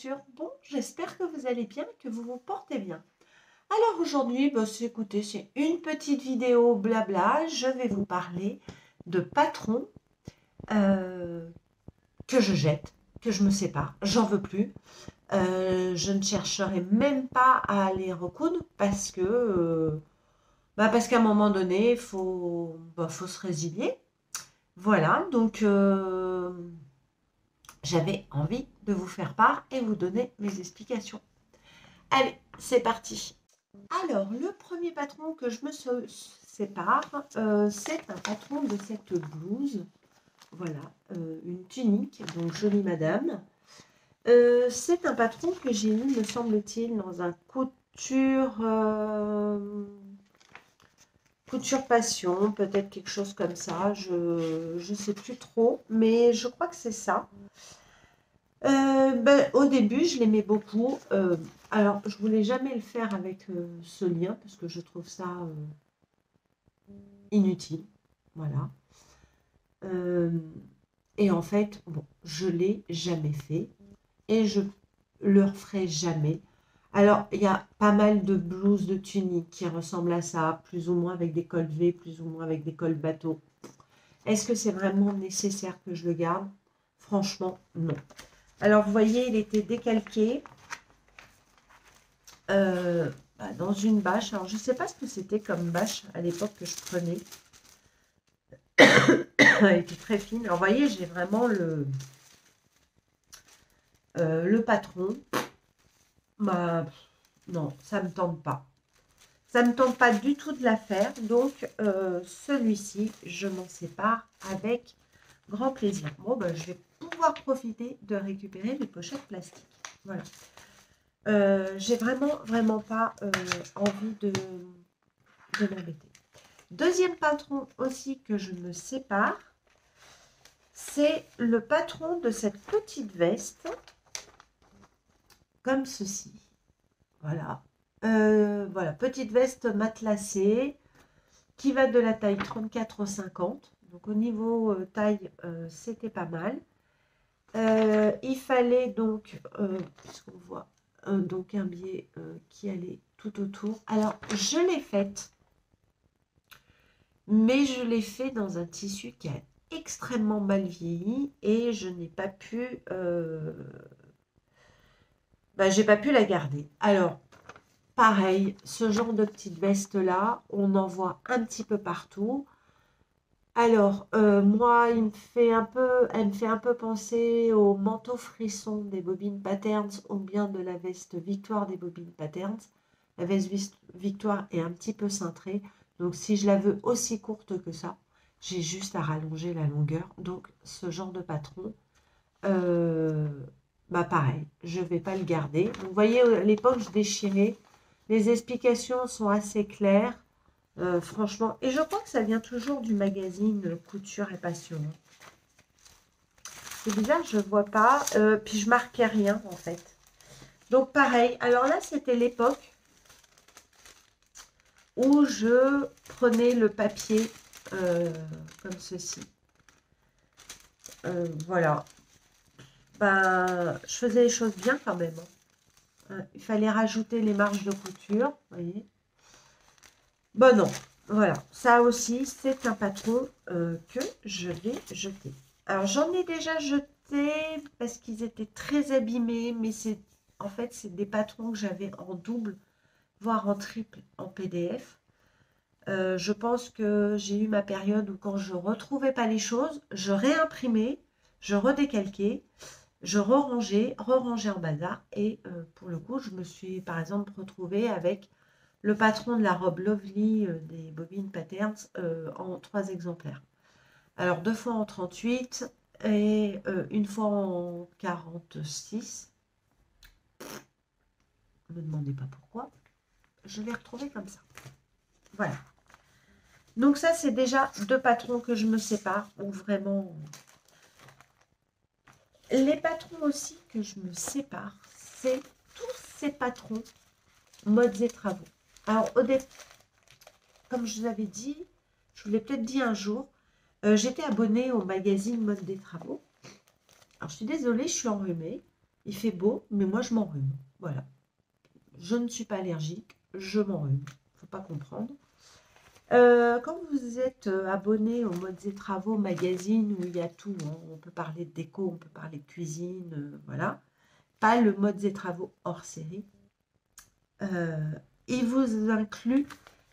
couture. Bon, j'espère que vous allez bien, que vous vous portez bien. Alors aujourd'hui, écoutez, c'est une petite vidéo blabla. Je vais vous parler de patrons euh, que je jette, que je me sépare. J'en veux plus. Je ne chercherai même pas à les recoudre parce qu'à un moment donné, faut se résilier. Voilà, donc j'avais envie de vous faire part et vous donner mes explications. Allez, c'est parti. Alors, le premier patron que je me sépare, c'est un patron de cette blouse. Voilà, une tunique, donc jolie madame. C'est un patron que j'ai eu, me semble-t-il, dans un couture passion, peut-être quelque chose comme ça. Je ne sais plus trop, mais je crois que c'est ça. Au début, je l'aimais beaucoup. Alors, je voulais jamais le faire avec ce lien parce que je trouve ça inutile. Voilà. Euh, et en fait, bon, je l'ai jamais fait et je le referai jamais. Alors, il y a pas mal de blouses de tunique qui ressemblent à ça, plus ou moins avec des cols V, plus ou moins avec des cols bateau. Est-ce que c'est vraiment nécessaire que je le garde? Franchement, non. Alors, vous voyez, il était décalqué dans une bâche. Alors, je ne sais pas ce que c'était comme bâche à l'époque que je prenais. Elle était très fine. Alors, vous voyez, j'ai vraiment le patron. Bah, non, ça ne me tente pas. Ça ne me tente pas du tout de la faire. Donc, celui-ci, je m'en sépare avec grand plaisir. Bon, je vais pouvoir profiter de récupérer les pochettes plastiques. Voilà. J'ai vraiment pas envie de m'embêter. Deuxième patron aussi que je me sépare, c'est le patron de cette petite veste, comme ceci. Voilà. Voilà, petite veste matelassée, qui va de la taille 34 au 50. Donc au niveau taille, c'était pas mal. Il fallait donc, puisqu'on voit donc un biais qui allait tout autour. Alors, je l'ai faite, mais je l'ai fait dans un tissu qui a extrêmement mal vieilli et je n'ai pas pu, j'ai pas pu la garder. Alors, pareil, ce genre de petite veste là, on en voit un petit peu partout. Alors, moi, elle me fait un peu penser au manteau frisson des Bobines Patterns ou bien de la veste Victoire des Bobines Patterns. La veste Victoire est un petit peu cintrée. Donc, si je la veux aussi courte que ça, j'ai juste à rallonger la longueur. Donc, ce genre de patron, euh, pareil, je ne vais pas le garder. Donc, vous voyez, à l'époque, je déchirais. Les explications sont assez claires. Franchement, et je crois que ça vient toujours du magazine Couture et Passion. C'est bizarre, je ne vois pas. Puis je marquais rien en fait. Donc pareil, alors là c'était l'époque où je prenais le papier comme ceci. Voilà. Je faisais les choses bien quand même. Il fallait rajouter les marges de couture, vous voyez. Bon non, voilà. Ça aussi, c'est un patron que je vais jeter. Alors, j'en ai déjà jeté parce qu'ils étaient très abîmés, mais en fait, c'est des patrons que j'avais en double, voire en triple en PDF. Je pense que j'ai eu ma période où quand je ne retrouvais pas les choses, je réimprimais, je redécalquais, je re-rangeais en bazar. Et pour le coup, je me suis par exemple retrouvée avec le patron de la robe Lovely des Bobines Patterns en 3 exemplaires. Alors 2 fois en 38 et une fois en 46. Ne me demandez pas pourquoi. Je l'ai retrouvé comme ça. Voilà. Donc ça, c'est déjà 2 patrons que je me sépare. Ou vraiment... Les patrons aussi que je me sépare, c'est tous ces patrons modes et travaux. Alors, comme je vous avais dit, je vous l'ai peut-être dit un jour, j'étais abonnée au magazine Mode des Travaux. Alors, je suis désolée, je suis enrhumée. Il fait beau, mais moi, je m'enrhume. Voilà. Je ne suis pas allergique, je m'enrhume. Faut pas comprendre. Quand vous êtes abonné au Modes et Travaux magazine où il y a tout, hein, on peut parler de déco, on peut parler de cuisine, voilà. Pas le Modes et Travaux hors série. Il vous inclut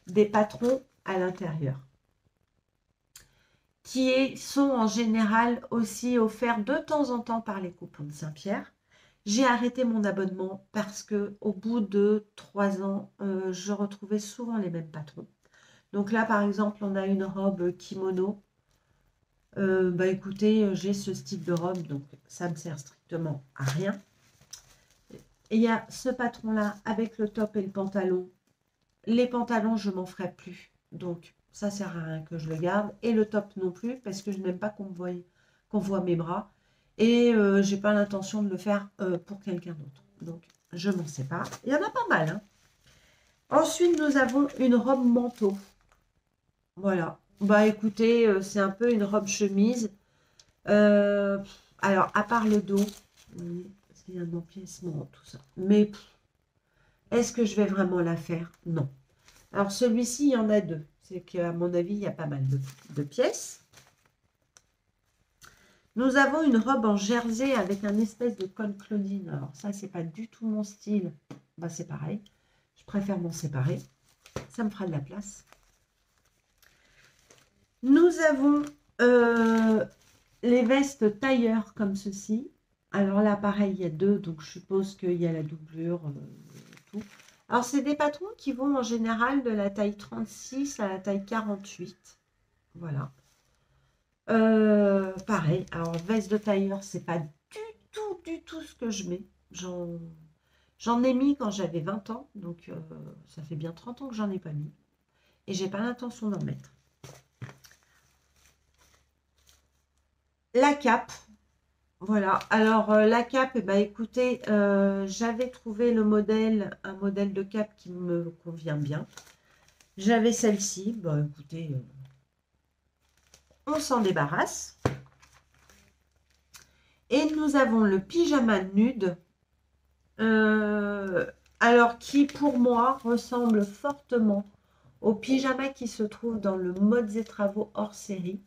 des patrons à l'intérieur qui sont en général aussi offerts de temps en temps par les coupons de Saint-Pierre. J'ai arrêté mon abonnement parce que au bout de 3 ans, je retrouvais souvent les mêmes patrons. Donc là, par exemple, on a une robe kimono. Bah écoutez, j'ai ce style de robe, donc ça me sert strictement à rien. Et il y a ce patron-là avec le top et le pantalon. Les pantalons, je m'en ferai plus. Donc, ça sert à rien que je le garde. Et le top non plus, parce que je n'aime pas qu'on voit mes bras. Et j'ai pas l'intention de le faire pour quelqu'un d'autre. Donc, je m'en sépare. Il y en a pas mal, hein. Ensuite, nous avons une robe manteau. Voilà. Bah écoutez, c'est un peu une robe chemise. Euh, alors, à part le dos, vous voyez, parce qu'il y a un empiècement, tout ça. Mais est-ce que je vais vraiment la faire? Non. Alors, celui-ci, il y en a deux. C'est qu'à mon avis, il y a pas mal de pièces. Nous avons une robe en jersey avec un espèce de col Claudine. Alors, ça, c'est pas du tout mon style. Bah, c'est pareil. Je préfère m'en séparer. Ça me fera de la place. Nous avons les vestes tailleur comme ceci. Alors là, pareil, il y a deux. Donc, je suppose qu'il y a la doublure, tout. Alors, c'est des patrons qui vont en général de la taille 36 à la taille 48. Voilà. Pareil, alors veste de tailleur, c'est pas du tout ce que je mets. J'en ai mis quand j'avais 20 ans, donc ça fait bien 30 ans que j'en ai pas mis. Et j'ai pas l'intention d'en mettre. La cape, voilà. Alors la cape, eh ben, écoutez, j'avais trouvé un modèle de cape qui me convient bien. J'avais celle-ci, bah écoutez, on s'en débarrasse. Et nous avons le pyjama nude, alors qui pour moi ressemble fortement au pyjama qui se trouve dans le Modes et Travaux hors série.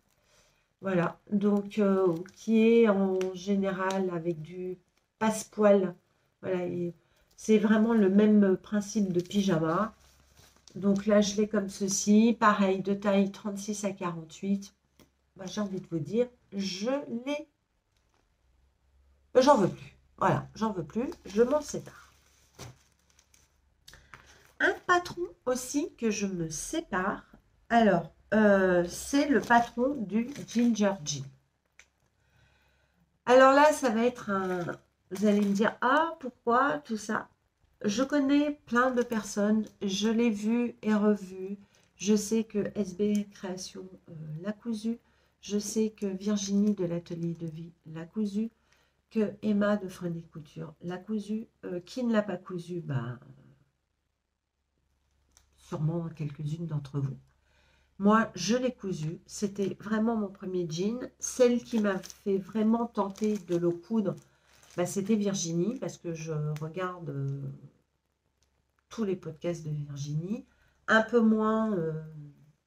Voilà, donc qui est en général avec du passepoil. Voilà, c'est vraiment le même principe de pyjama. Donc là, je l'ai comme ceci, pareil, de taille 36 à 48. Bah, j'ai envie de vous dire, j'en veux plus. Voilà, j'en veux plus, je m'en sépare. Un patron aussi que je me sépare. Alors, c'est le patron du Ginger Jean. Alors là, ça va être un... Vous allez me dire, ah, pourquoi tout ça? Je connais plein de personnes, je l'ai vu et revu. Je sais que SB Création l'a cousu. Je sais que Virginie de l'Atelier de Vie l'a cousu. Que Emma de Frenay Couture l'a cousu. Qui ne l'a pas cousu? Ben, sûrement quelques-unes d'entre vous. Moi, je l'ai cousu. C'était vraiment mon premier jean. Celle qui m'a fait vraiment tenter de le coudre, bah, c'était Virginie, parce que je regarde tous les podcasts de Virginie. Un peu moins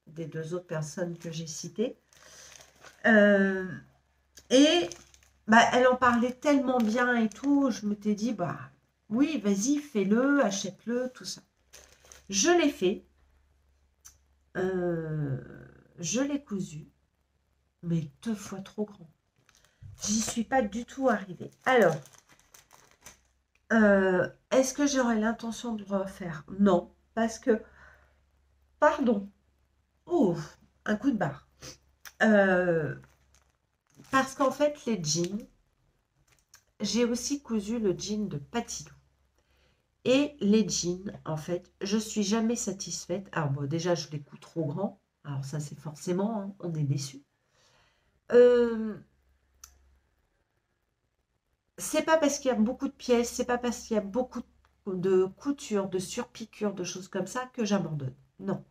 des deux autres personnes que j'ai citées. Et bah, elle en parlait tellement bien et tout. Je me t'ai dit, bah oui, vas-y, fais-le, achète-le, tout ça. Je l'ai fait. Je l'ai cousu, mais 2 fois trop grand. J'y suis pas du tout arrivée. Alors, est-ce que j'aurais l'intention de le refaire? Non, parce que, pardon, oh, un coup de barre. Parce qu'en fait, les jeans, j'ai aussi cousu le jean de Patilou. Et les jeans, en fait, je suis jamais satisfaite. Alors, bon, déjà, je les couds trop grands. Alors, ça, c'est forcément, hein, on est déçu. C'est pas parce qu'il y a beaucoup de pièces, c'est pas parce qu'il y a beaucoup de couture, de surpiqûre, de choses comme ça que j'abandonne. Non.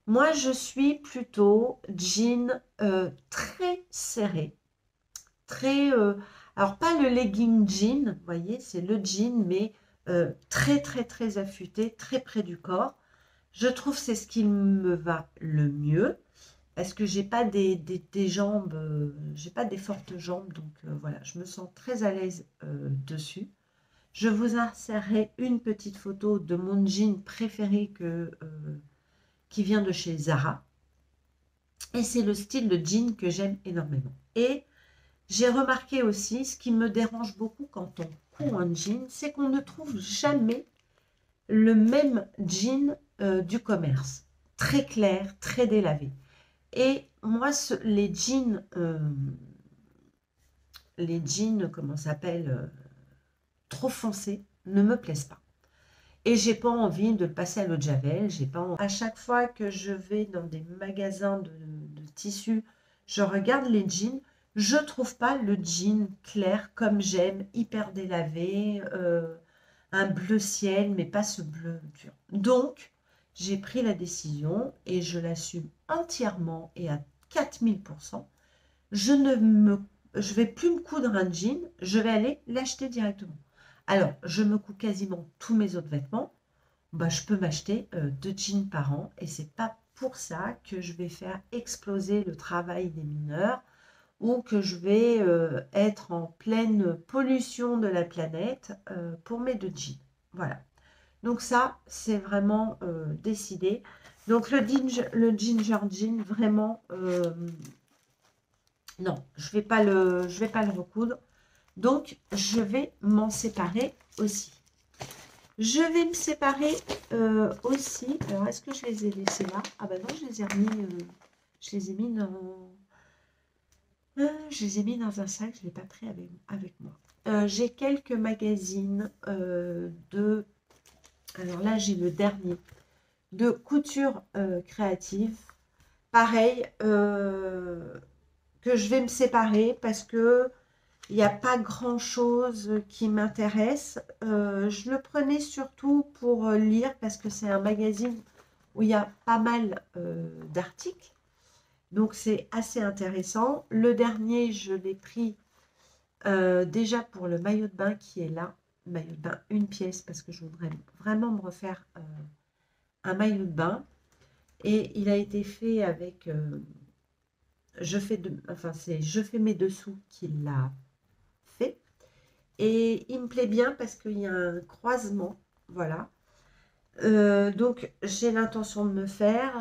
Moi, je suis plutôt jean très serré, très Alors, pas le legging jean, vous voyez, c'est le jean, mais très, très, très affûté, très près du corps. Je trouve que c'est ce qui me va le mieux, parce que j'ai pas des jambes, j'ai pas des fortes jambes, donc voilà, je me sens très à l'aise dessus. Je vous insérerai une petite photo de mon jean préféré qui vient de chez Zara. Et c'est le style de jean que j'aime énormément. Et j'ai remarqué aussi, ce qui me dérange beaucoup quand on coud un jean, c'est qu'on ne trouve jamais le même jean du commerce. Très clair, très délavé. Et moi, les jeans, comment ça s'appelle, trop foncés, ne me plaisent pas. Et j'ai pas envie de le passer à l'eau de javel. J'ai pas envie. À chaque fois que je vais dans des magasins de tissus, je regarde les jeans. Je trouve pas le jean clair comme j'aime, hyper délavé, un bleu ciel, mais pas ce bleu dur. Donc, j'ai pris la décision et je l'assume entièrement et à 4000%. Je vais plus me coudre un jean, je vais aller l'acheter directement. Alors, je me couds quasiment tous mes autres vêtements. Bah, je peux m'acheter 2 jeans par an et c'est pas pour ça que je vais faire exploser le travail des mineurs ou que je vais être en pleine pollution de la planète pour mes 2 jeans. Voilà. Donc ça, c'est vraiment décidé. Donc le ginger jean, vraiment, non, je vais pas le recoudre. Donc, je vais m'en séparer aussi. Je vais me séparer aussi. Alors, est-ce que je les ai laissés là? Ah ben non, je les ai remis. Je les ai mis dans. Je les ai mis dans un sac. Je ne l'ai pas pris avec moi. J'ai quelques magazines de. Alors là, j'ai le dernier de couture créative. Pareil, que je vais me séparer parce que il n'y a pas grand-chose qui m'intéresse. Je le prenais surtout pour lire parce que c'est un magazine où il y a pas mal d'articles. Donc, c'est assez intéressant. Le dernier, je l'ai pris déjà pour le maillot de bain qui est là. Maillot de bain, une pièce, parce que je voudrais vraiment me refaire un maillot de bain. Et il a été fait avec... c'est Je fais mes dessous qui l'a fait. Et il me plaît bien parce qu'il y a un croisement, voilà. Donc, j'ai l'intention de me faire.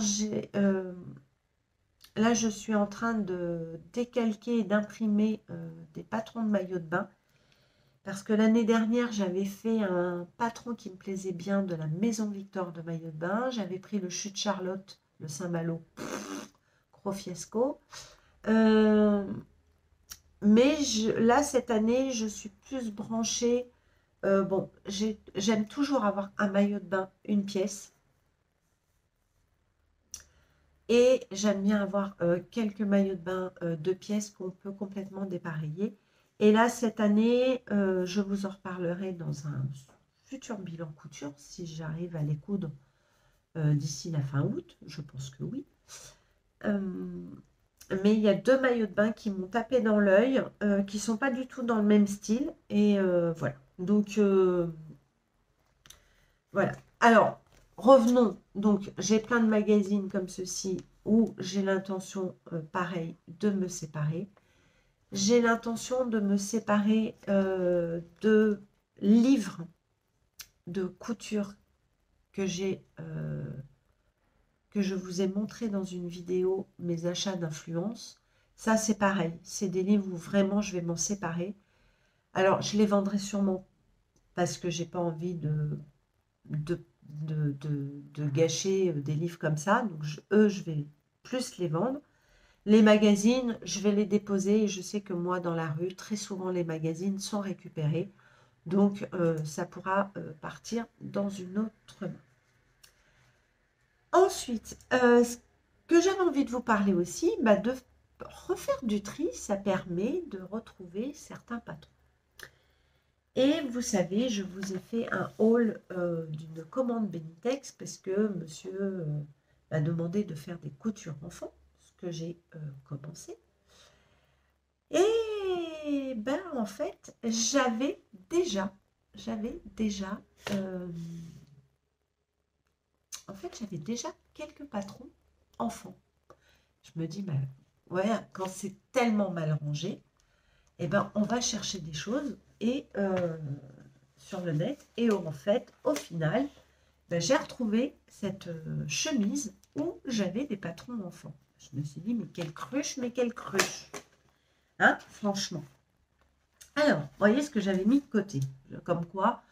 Là, je suis en train de décalquer et d'imprimer des patrons de maillots de bain. Parce que l'année dernière, j'avais fait un patron qui me plaisait bien de la Maison Victor de maillot de bain. J'avais pris le Chute Charlotte, le Saint-Malo, gros fiasco. Mais là, cette année, je suis plus branchée. Bon, j'aime toujours avoir un maillot de bain, une pièce. Et j'aime bien avoir quelques maillots de bain, 2 pièces qu'on peut complètement dépareiller. Et là, cette année, je vous en reparlerai dans un futur bilan couture, si j'arrive à les coudre d'ici la fin août. Je pense que oui. Mais il y a 2 maillots de bain qui m'ont tapé dans l'œil, qui ne sont pas du tout dans le même style. Et voilà. Donc, voilà. Alors, revenons. Donc, j'ai plein de magazines comme ceci où j'ai l'intention, pareil, de me séparer. J'ai l'intention de me séparer de livres de couture que que je vous ai montré dans une vidéo, mes achats d'influence. Ça, c'est pareil. C'est des livres où vraiment je vais m'en séparer. Alors, je les vendrai sûrement parce que j'ai pas envie de gâcher des livres comme ça. Donc, je vais plus les vendre. Les magazines, je vais les déposer et je sais que moi, dans la rue, très souvent, les magazines sont récupérés. Donc, ça pourra partir dans une autre main. Ensuite, ce que j'avais envie de vous parler aussi, de refaire du tri, ça permet de retrouver certains patrons. Et vous savez, je vous ai fait un haul d'une commande Benitex parce que monsieur m'a demandé de faire des coutures enfants, ce que j'ai commencé. Et Et ben en fait, j'avais déjà, quelques patrons enfants. Je me dis, ben, ouais, quand c'est tellement mal rangé, eh ben, on va chercher des choses et sur le net. Et en fait, au final, ben, j'ai retrouvé cette chemise où j'avais des patrons enfants. Je me suis dit, mais quelle cruche, hein, franchement. Alors, voyez ce que j'avais mis de côté. Comme quoi,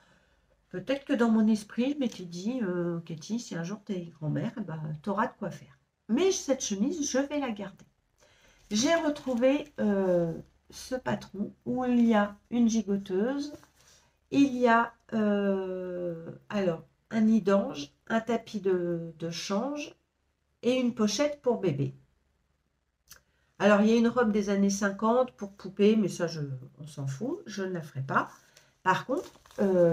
peut-être que dans mon esprit, je m'étais dit, Cathy, si un jour tu es grand-mère, eh ben, tu auras de quoi faire. Mais cette chemise, je vais la garder. J'ai retrouvé ce patron où il y a une gigoteuse, il y a alors un nid d'ange, un tapis de change et une pochette pour bébé. Alors, il y a une robe des années 50 pour poupée, mais ça, on s'en fout, je ne la ferai pas. Par contre,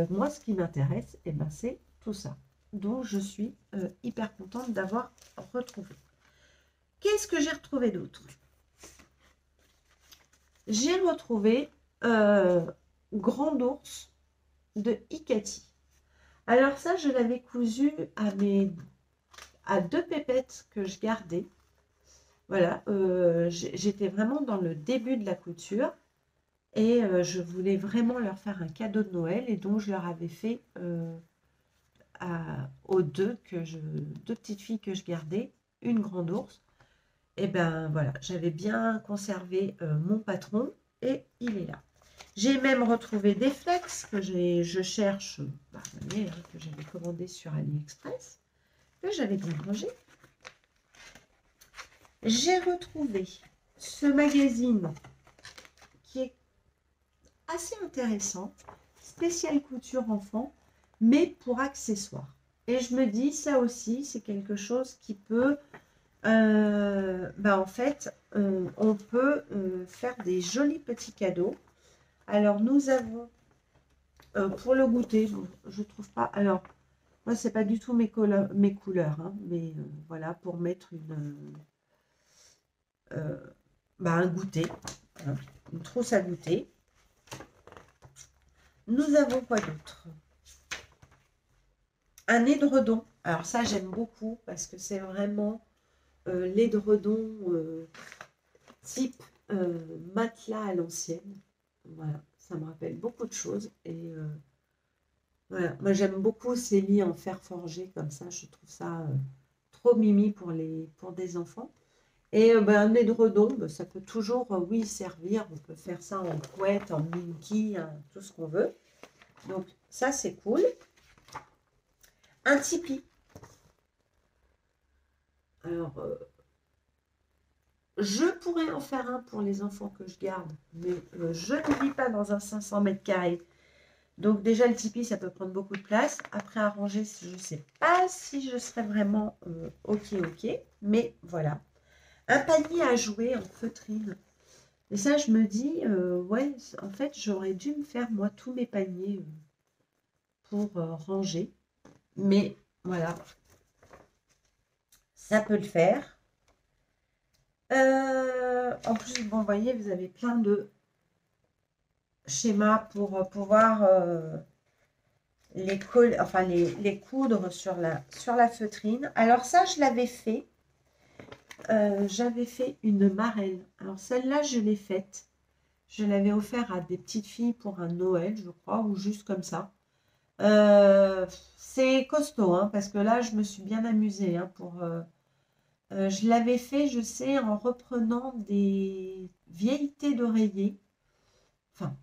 moi, ce qui m'intéresse, eh ben, c'est tout ça. Donc, je suis hyper contente d'avoir retrouvé. Qu'est-ce que j'ai retrouvé d'autre? J'ai retrouvé Grand Ours de Ikati. Alors ça, je l'avais cousu à 2 pépettes que je gardais. Voilà, j'étais vraiment dans le début de la couture et je voulais vraiment leur faire un cadeau de Noël et donc je leur avais fait aux deux petites filles que je gardais, une grande ours. Et ben voilà, j'avais bien conservé mon patron et il est là. J'ai même retrouvé des flex que je cherche, bah, vous voyez, hein, que j'avais commandé sur AliExpress, que j'avais bien rangé. J'ai retrouvé ce magazine qui est assez intéressant, spécial couture enfant, mais pour accessoires. Et je me dis, ça aussi, c'est quelque chose qui peut, en fait, on peut faire des jolis petits cadeaux. Alors, nous avons, pour le goûter, bon, je trouve pas, alors, moi, c'est pas du tout mes couleurs, hein, mais voilà, pour mettre un goûter, hein, une trousse à goûter. Nous avons quoi d'autre? Un édredon. Alors ça, j'aime beaucoup parce que c'est vraiment l'édredon type matelas à l'ancienne. Voilà, ça me rappelle beaucoup de choses. Et voilà, moi j'aime beaucoup ces lits en fer forgé comme ça. Je trouve ça trop mimi pour des enfants. Et un édredon, ça peut toujours, oui, servir. On peut faire ça en couette, en minky, hein, tout ce qu'on veut. Donc ça, c'est cool. Un tipi. Alors, je pourrais en faire un pour les enfants que je garde, mais je ne vis pas dans un 500 mètres carrés. Donc déjà, le tipi, ça peut prendre beaucoup de place. Après, à ranger, je ne sais pas si je serais vraiment OK. Mais voilà. Un panier à jouer en feutrine. Et ça, je me dis, ouais, en fait, j'aurais dû me faire, moi, tous mes paniers pour ranger. Mais voilà, ça peut le faire. En plus, bon, vous voyez, vous avez plein de schémas pour pouvoir les coudre sur la feutrine. Alors ça, je l'avais fait. J'avais fait une marelle. Alors celle-là, je l'ai faite. Je l'avais offert à des petites filles pour un Noël, je crois, ou juste comme ça. C'est costaud, hein, parce que là, je me suis bien amusée je l'avais fait, je sais, en reprenant des vieilles thés d'oreiller, enfin,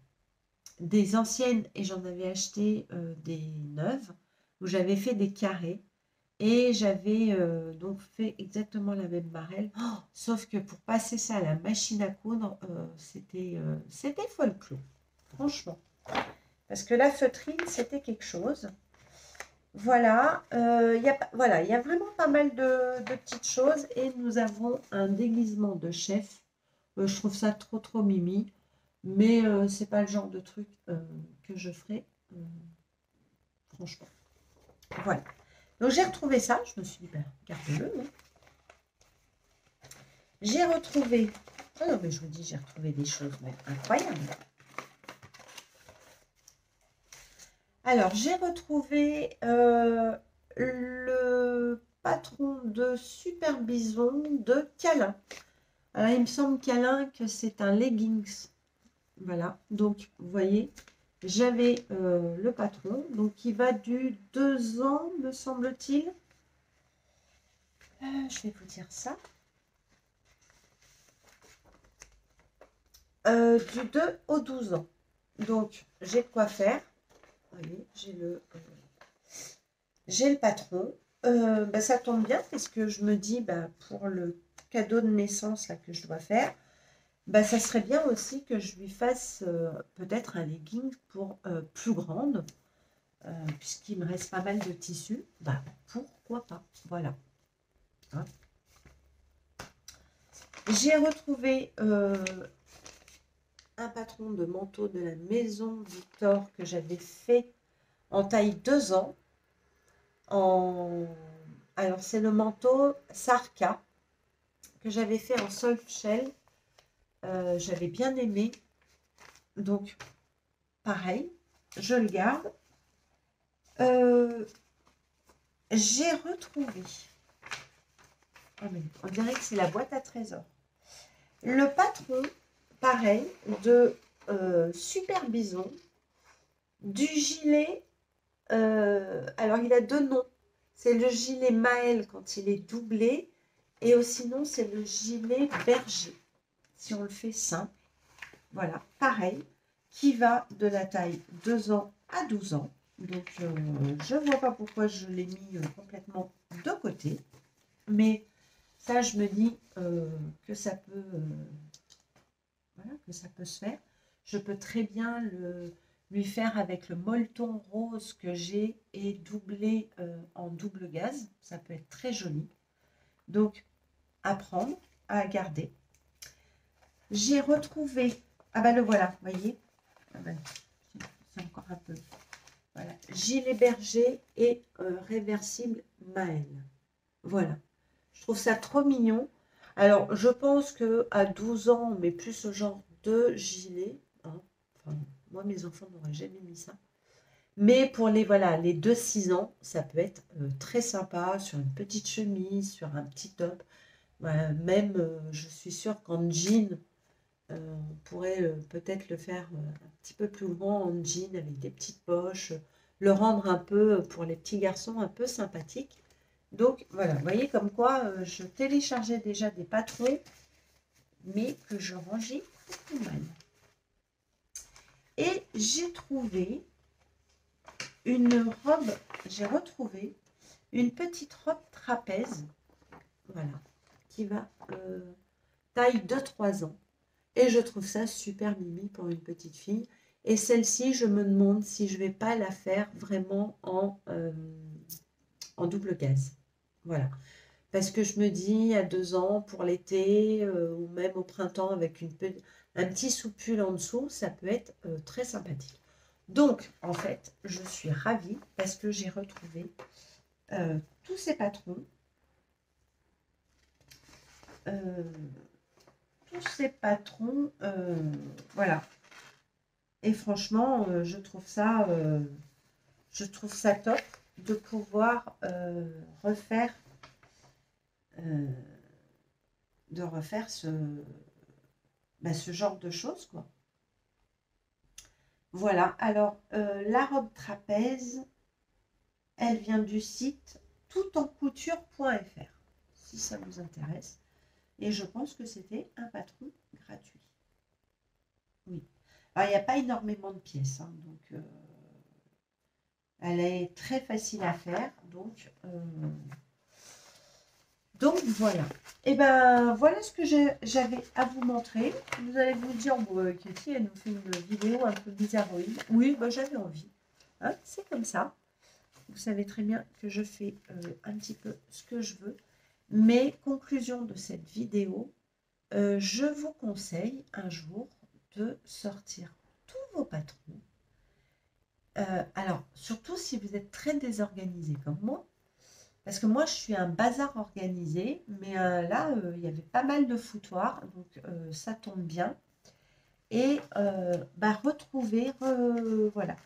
des anciennes, et j'en avais acheté des neuves, où j'avais fait des carrés, et j'avais donc fait exactement la même marelle, sauf que pour passer ça à la machine à coudre, c'était folklore, franchement. Parce que la feutrine, c'était quelque chose. Voilà, il y a vraiment pas mal de petites choses. Et nous avons un déguisement de chef. Je trouve ça trop mimi. Mais c'est pas le genre de truc que je ferai. Franchement. Voilà. Donc j'ai retrouvé ça. Je me suis dit, gardez-le. Hein. J'ai retrouvé Ah non, mais je vous dis, j'ai retrouvé des choses mais incroyables. Alors, j'ai retrouvé le patron de Super Bison de Câlin. Alors, il me semble Câlin que c'est un leggings. Voilà, donc vous voyez, j'avais le patron, donc qui va du 2 ans, me semble-t-il. Je vais vous dire ça. Du 2 au 12 ans. Donc, j'ai de quoi faire. Vous voyez, j'ai le patron. Bah, ça tombe bien parce que je me dis, bah, pour le cadeau de naissance là, que je dois faire, bah, ça serait bien aussi que je lui fasse peut-être un legging pour plus grande. Puisqu'il me reste pas mal de tissus, bah, pourquoi pas. Voilà. Hein. J'ai retrouvé un patron de manteau de la maison Victor que j'avais fait en taille 2 ans. Alors, c'est le manteau Sarka que j'avais fait en soft shell. J'avais bien aimé. Donc, pareil, je le garde. J'ai retrouvé. Oh, mais on dirait que c'est la boîte à trésors. Le patron, pareil, de Super Bison, du gilet. Alors, il a 2 noms. C'est le gilet Maël quand il est doublé. Et sinon, c'est le gilet berger. Si on le fait simple. Voilà, pareil. Qui va de la taille 2 ans à 12 ans. Donc, je ne vois pas pourquoi je l'ai mis complètement de côté. Mais ça, je me dis que ça peut... voilà, que ça peut se faire. Je peux très bien lui faire avec le molleton rose que j'ai et doubler en double gaze. Ça peut être très joli. Donc, à prendre, à garder. J'ai retrouvé... Ah ben le voilà, vous voyez. Ah ben, c'est encore un peu... Voilà. Gilet berger et réversible Maël. Voilà. Je trouve ça trop mignon. Alors, je pense qu'à 12 ans, on met plus ce genre de gilet. Hein. Enfin, moi, mes enfants n'auraient jamais mis ça. Mais pour les, voilà, les 2-6 ans, ça peut être très sympa sur une petite chemise, sur un petit top. Voilà, même, je suis sûre qu'en jean, on pourrait peut-être le faire un petit peu plus grand en jean avec des petites poches. Le rendre un peu, pour les petits garçons, un peu sympathique. Donc voilà, vous voyez comme quoi je téléchargeais déjà des patrons, mais que je rangeais beaucoup mal. Et j'ai trouvé une robe, j'ai retrouvé une petite robe trapèze, voilà, qui va taille de 3 ans. Et je trouve ça super mimi pour une petite fille. Et celle-ci, je me demande si je ne vais pas la faire vraiment en double gaze. Voilà. Parce que je me dis, à 2 ans, pour l'été, ou même au printemps, avec un petit soupul en dessous, ça peut être très sympathique. Donc, en fait, je suis ravie parce que j'ai retrouvé tous ces patrons. Voilà. Et franchement, je trouve ça top de pouvoir refaire ce genre de choses, quoi. Voilà, alors la robe trapèze, elle vient du site toutencouture.fr, si ça vous intéresse. Et je pense que c'était un patron gratuit. Oui. Alors, il n'y a pas énormément de pièces, hein, donc elle est très facile à faire. Donc voilà. Et ben voilà ce que j'avais à vous montrer. Vous allez vous dire, bon, Katie, elle nous fait une vidéo un peu bizarroïde. Oui, ben, j'avais envie. Hein, c'est comme ça. Vous savez très bien que je fais un petit peu ce que je veux. Mais conclusion de cette vidéo, je vous conseille un jour de sortir tous vos patrons. Alors, surtout si vous êtes très désorganisé comme moi, Parce que moi, je suis un bazar organisé, mais là, il y avait pas mal de foutoirs, donc ça tombe bien. Et bah, retrouver, voilà,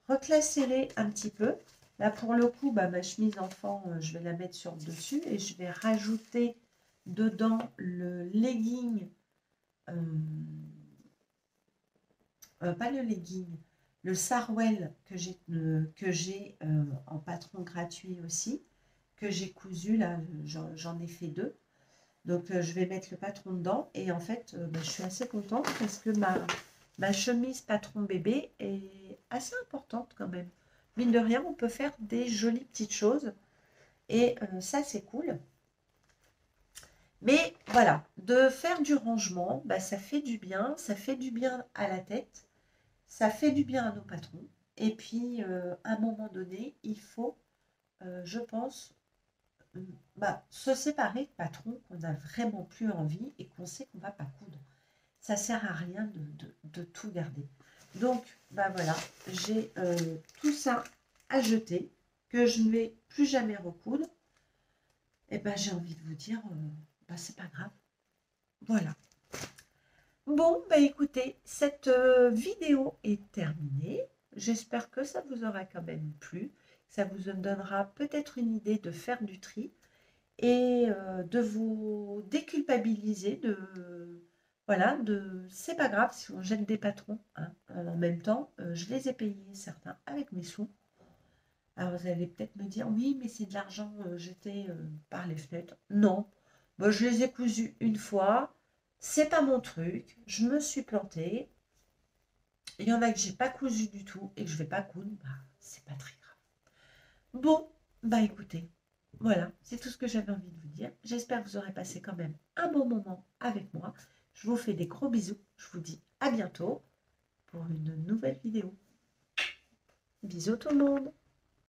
reclasser-les un petit peu. Là, pour le coup, bah, ma chemise enfant, je vais la mettre sur le dessus et je vais rajouter dedans le legging, euh, pas le legging, le sarwell que j'ai en patron gratuit aussi, que j'ai cousu, là, j'en ai fait 2. Donc, je vais mettre le patron dedans. Et en fait, bah, je suis assez contente parce que ma chemise patron bébé est assez importante quand même. Mine de rien, on peut faire des jolies petites choses. Et ça, c'est cool. Mais voilà, de faire du rangement, bah, ça fait du bien. Ça fait du bien à la tête. Ça fait du bien à nos patrons. Et puis, à un moment donné, il faut, je pense, bah, se séparer de patrons qu'on n'a vraiment plus envie et qu'on sait qu'on ne va pas coudre. Ça sert à rien de tout garder. Donc, bah voilà, j'ai tout ça à jeter, que je ne vais plus jamais recoudre. Et ben j'ai envie de vous dire, bah, c'est pas grave. Voilà. Bon, bah écoutez, cette vidéo est terminée. J'espère que ça vous aura quand même plu. Ça vous donnera peut-être une idée de faire du tri et de vous déculpabiliser voilà, c'est pas grave si on jette des patrons, hein. En même temps, je les ai payés certains avec mes sous. Alors vous allez peut-être me dire oui, mais c'est de l'argent jeté par les fenêtres. Non, moi je les ai cousus une fois, c'est pas mon truc, je me suis plantée. Il y en a que j'ai pas cousu du tout et que je vais pas coudre, bah, c'est pas très grave. Bon, bah écoutez, voilà, c'est tout ce que j'avais envie de vous dire. J'espère que vous aurez passé quand même un bon moment avec moi. Je vous fais des gros bisous. Je vous dis à bientôt pour une nouvelle vidéo. Bisous tout le monde.